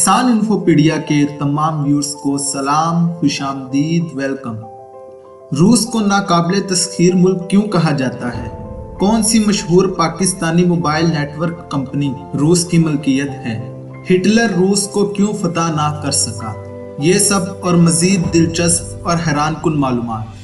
आसान इन्फोपीडिया के तमाम व्यूअर्स को सलाम, खुशामदीद, वेलकम। रूस को नाकाबिले तस्खीर मुल्क क्यों कहा जाता है? कौन सी मशहूर पाकिस्तानी मोबाइल नेटवर्क कंपनी रूस की मलकियत है? हिटलर रूस को क्यों फतह ना कर सका? ये सब और मजीद दिलचस्प और हैरानकुन मालूमात।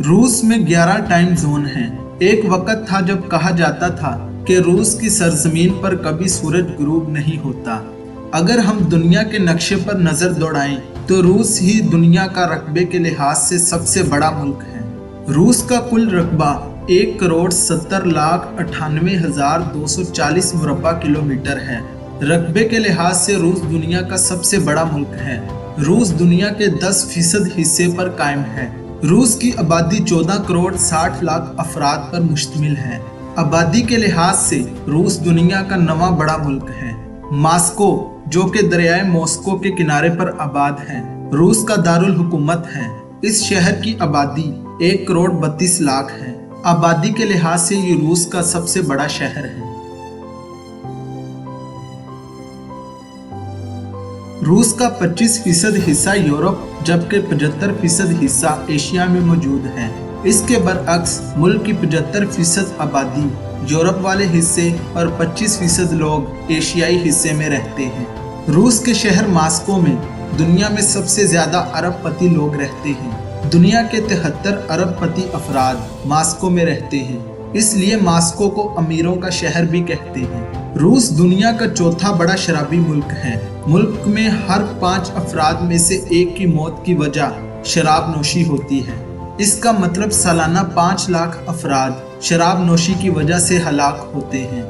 रूस में 11 टाइम जोन हैं। एक वक्त था जब कहा जाता था कि रूस की सरजमीन पर कभी सूरज गुरूब नहीं होता। अगर हम दुनिया के नक्शे पर नजर दौड़ाएं तो रूस ही दुनिया का रकबे के लिहाज से सबसे बड़ा मुल्क है। रूस का कुल रकबा 1,70,98,240 मुरब्बा किलोमीटर है। रकबे के लिहाज से रूस दुनिया का सबसे बड़ा मुल्क है। रूस दुनिया के 10% हिस्से पर कायम है। रूस की आबादी 14,60,00,000 अफराद पर मुश्तमिल है। आबादी के लिहाज से रूस दुनिया का 9वां बड़ा मुल्क है। मॉस्को, जो कि दरियाए मॉस्को के किनारे पर आबाद है, रूस का दारुल हुकूमत है। इस शहर की आबादी 1,32,00,000 है। आबादी के लिहाज से ये रूस का सबसे बड़ा शहर है। रूस का 25% हिस्सा यूरोप जबकि 75% हिस्सा एशिया में मौजूद है। इसके बरअक्स मुल्क की 75% आबादी यूरोप वाले हिस्से और 25% लोग एशियाई हिस्से में रहते हैं। रूस के शहर मॉस्को में दुनिया में सबसे ज्यादा अरबपति लोग रहते हैं। दुनिया के 73 अरबपति अफराद मॉस्को में रहते हैं, इसलिए मॉस्को को अमीरों का शहर भी कहते हैं। रूस दुनिया का चौथा बड़ा शराबी मुल्क है। मुल्क में हर 5 अफराद में से एक की मौत की वजह शराब नोशी होती है। इसका मतलब सालाना 5 लाख अफराद शराब नोशी की वजह से हलाक होते हैं।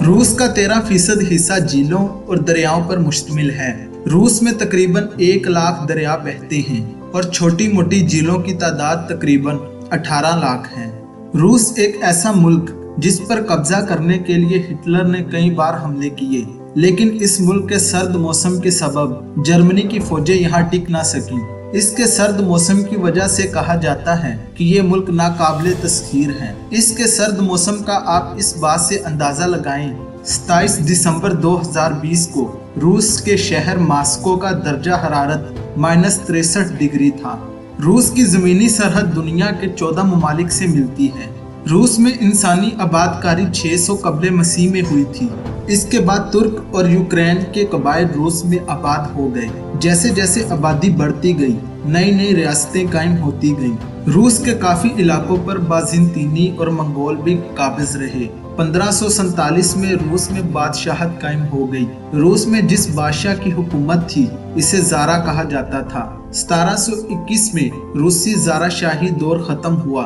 रूस का 13% हिस्सा झीलों और दरियाओं पर मुश्तमिल है। रूस में तकरीबन 1 लाख दरिया बहते हैं और छोटी मोटी झीलों की तादाद तकरीबन 18 लाख है। रूस एक ऐसा मुल्क जिस पर कब्जा करने के लिए हिटलर ने कई बार हमले किए, लेकिन इस मुल्क के सर्द मौसम के सबब जर्मनी की फौजें यहाँ टिक ना सकी। इसके सर्द मौसम की वजह से कहा जाता है कि ये मुल्क नाकाबिले तस्खीर है। इसके सर्द मौसम का आप इस बात से अंदाजा लगाएं, 27 दिसंबर 2020 को रूस के शहर मॉस्को का दर्जा हरारत -63 डिग्री था। रूस की जमीनी सरहद दुनिया के 14 ममालिक से मिलती है। रूस में इंसानी आबादकारी 600 कबले मसीह में हुई थी। इसके बाद तुर्क और यूक्रेन के कबाइल रूस में आबाद हो गए। जैसे जैसे आबादी बढ़ती गई, नई नई रियासतें कायम होती गईं। रूस के काफी इलाकों पर बाज़िंतीनी और मंगोल भी काबिज रहे। 1547 में रूस में बादशाहत कायम हो गई। रूस में जिस बादशाह की हुकूमत थी इसे ज़ारा कहा जाता था। 1721 में रूसी ज़ारा शाही दौर खत्म हुआ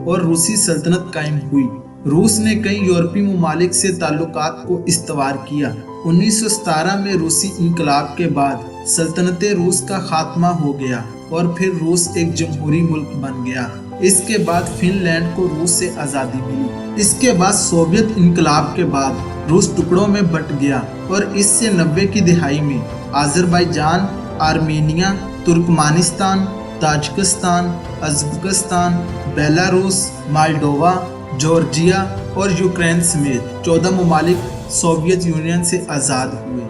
और रूसी सल्तनत कायम हुई। रूस ने कई यूरोपीय ममालिक से ताल्लुकात को इस्तवार किया। 1917 में रूसी इनकलाब के बाद सल्तनत रूस का खात्मा हो गया और फिर रूस एक जमहूरी मुल्क बन गया। इसके बाद फिनलैंड को रूस से आज़ादी मिली। इसके बाद सोवियत इनकलाब के बाद रूस टुकड़ों में बंट गया और इससे 90 की दिहाई में Azerbaijan, Armenia, Turkmenistan, Tajikistan, Uzbekistan, Belarus, Moldova, Georgia और यूक्रेन समेत 14 ममालिक सोवियत यूनियन से आज़ाद हुए।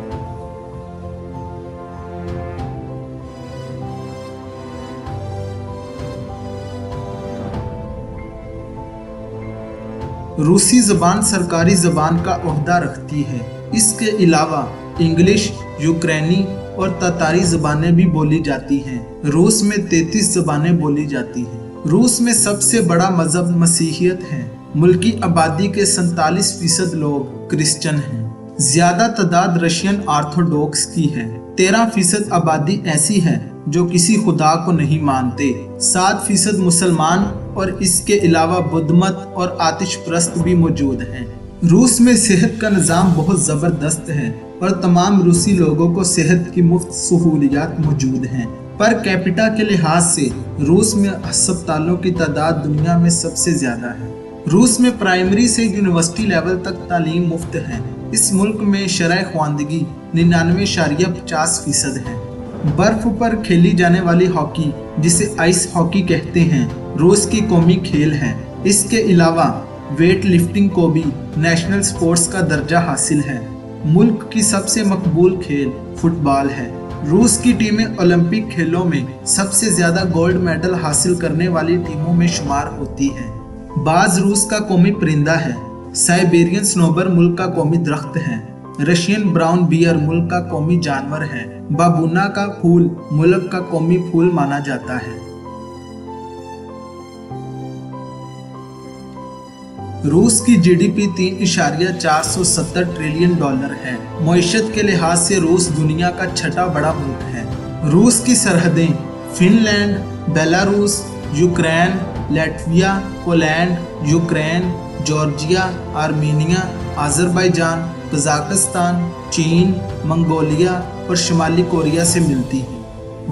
रूसी ज़बान सरकारी ज़बान का ओहदा रखती है। इसके अलावा इंग्लिश, यूक्रेनी और तातारी ज़बानें भी बोली जाती हैं। रूस में 33 ज़बानें बोली जाती हैं। रूस में सबसे बड़ा मजहब मसीहियत है। मुल्क की आबादी के 47% लोग क्रिश्चियन हैं। ज्यादा तादाद रशियन ऑर्थोडॉक्स की है। 13% आबादी ऐसी है जो किसी खुदा को नहीं मानते। 7% मुसलमान और इसके अलावा बुद्ध मत और आतिश परस्त भी मौजूद हैं। रूस में सेहत का निज़ाम बहुत ज़बरदस्त है और तमाम रूसी लोगों को सेहत की मुफ्त सहूलियात मौजूद हैं। पर कैपिटा के लिहाज से रूस में अस्पतालों की तादाद दुनिया में सबसे ज़्यादा है। रूस में प्राइमरी से यूनिवर्सिटी लेवल तक तालीम मुफ्त है। इस मुल्क में शरह ख्वानदगी 99.50% है। बर्फ पर खेली जाने वाली हॉकी, जिसे आइस हॉकी कहते हैं, रूस की कौमी खेल है। इसके अलावा वेट लिफ्टिंग को भी नेशनल स्पोर्ट्स का दर्जा हासिल है। मुल्क की सबसे मकबूल खेल फुटबॉल है। रूस की टीमें ओलंपिक खेलों में सबसे ज़्यादा गोल्ड मेडल हासिल करने वाली टीमों में शुमार होती हैं। बाज रूस का कौमी परिंदा है। साइबेरियन स्नोबर मुल्क का कौमी दरख्त है। रशियन ब्राउन बियर मुल्क का कौमी जानवर है। बाबूना का फूल मुल्क का कौमी फूल माना जाता है। रूस की जीडीपी $3.470 ट्रिलियन है। मईशत के लिहाज से रूस दुनिया का छठा बड़ा मुल्क है। रूस की सरहदें Finland, Belarus, Ukraine, Latvia, Poland, Ukraine, Georgia, Armenia, Azerbaijan, Kazakhstan, चीन, मंगोलिया और शुमाली कोरिया से मिलती हैं।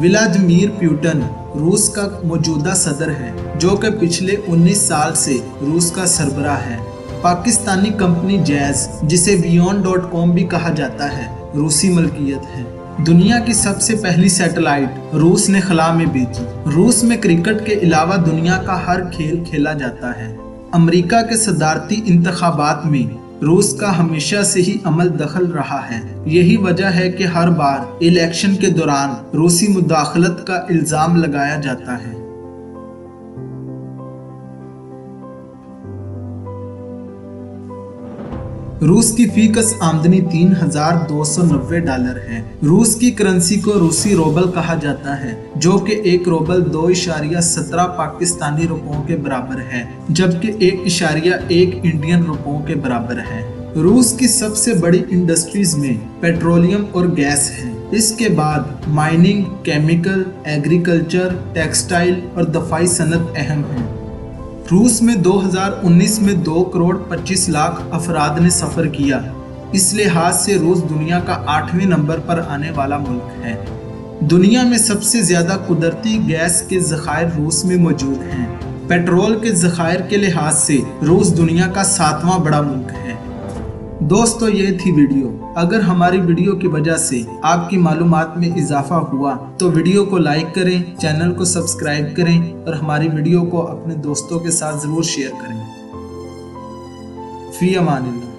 व्लादिमीर पुतिन रूस का मौजूदा सदर है, जो कि पिछले 19 साल से रूस का सरबराह है। पाकिस्तानी कंपनी जैज़, जिसे Beyond.com भी कहा जाता है, रूसी मलकियत है। दुनिया की सबसे पहली सैटेलाइट रूस ने खला में भेजी। रूस में क्रिकेट के अलावा दुनिया का हर खेल खेला जाता है। अमेरिका के सदारती इंतखाबात में रूस का हमेशा से ही अमल दखल रहा है। यही वजह है कि हर बार इलेक्शन के दौरान रूसी मुदाखलत का इल्जाम लगाया जाता है। रूस की फीकस आमदनी $3,290 है। रूस की करेंसी को रूसी रूबल कहा जाता है, जो कि एक रूबल 2.17 पाकिस्तानी रुपयों के बराबर है, जबकि 1.1 इंडियन रुपयों के बराबर है। रूस की सबसे बड़ी इंडस्ट्रीज में पेट्रोलियम और गैस है। इसके बाद माइनिंग, केमिकल, एग्रीकल्चर, टेक्सटाइल और दफाई सनत अहम है। रूस में 2019 में 2,25,00,000 अफराद ने सफ़र किया। इस लिहाज से रूस दुनिया का 8वें नंबर पर आने वाला मुल्क है। दुनिया में सबसे ज़्यादा कुदरती गैस के ज़खायर रूस में मौजूद हैं। पेट्रोल के ज़खायर के लिहाज से रूस दुनिया का 7वां बड़ा मुल्क है। दोस्तों, ये थी वीडियो। अगर हमारी वीडियो की वजह से आपकी मालूमात में इजाफा हुआ तो वीडियो को लाइक करें, चैनल को सब्सक्राइब करें और हमारी वीडियो को अपने दोस्तों के साथ ज़रूर शेयर करें। फी अमानिल्लाह।